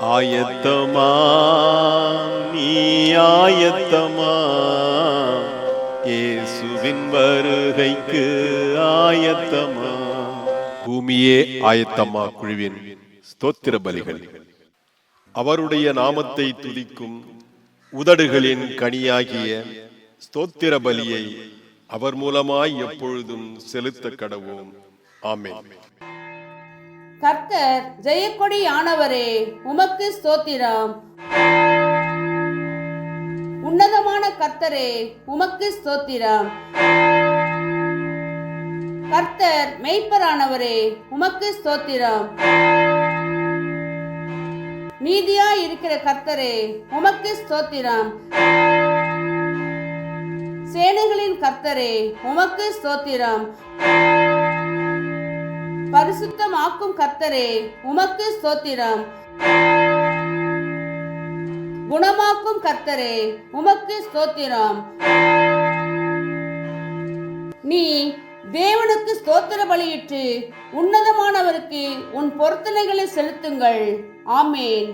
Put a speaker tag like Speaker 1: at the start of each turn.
Speaker 1: ஆயத்தமா நீ ஆயத்தமா, இயேசுவின் வருகைக்கு ஆயத்தமா. பூமியே ஆயத்தமா குழுவின் ஸ்தோத்திர பலிகள். அவருடைய நாமத்தை துதிக்கும் உதடுகளின் கனியாகிய ஸ்தோத்திர பலியை அவர் மூலமாய் எப்பொழுதும் செலுத்த கடவோம். ஆமென்.
Speaker 2: கர்த்தர் ஜெயக்கொடியானவரே, உமக்கு ஸ்தோத்திரம். உன்னதமான கர்த்தரே, உமக்கு ஸ்தோத்திரம். கர்த்தர் மெய்ப்பரானவரே, உமக்கு ஸ்தோத்திரம். நீதியாய் இருக்கிற கர்த்தரே, உமக்கு ஸ்தோத்திரம். சேனைகளின் கர்த்தரே, உமக்கு ஸ்தோத்திரம். பரிசுத்தமாக்கும் கர்த்தரே, உமக்கு ஸ்தோத்திரம். குணமாக்கும் கர்த்தரே, உமக்கு ஸ்தோத்திரம். நீ தேவனுக்கு ஸ்தோத்திர பலியிட்டு உன்னதமானவருக்கு உன் பொருத்தனைகளை செலுத்துங்கள். ஆமேன்.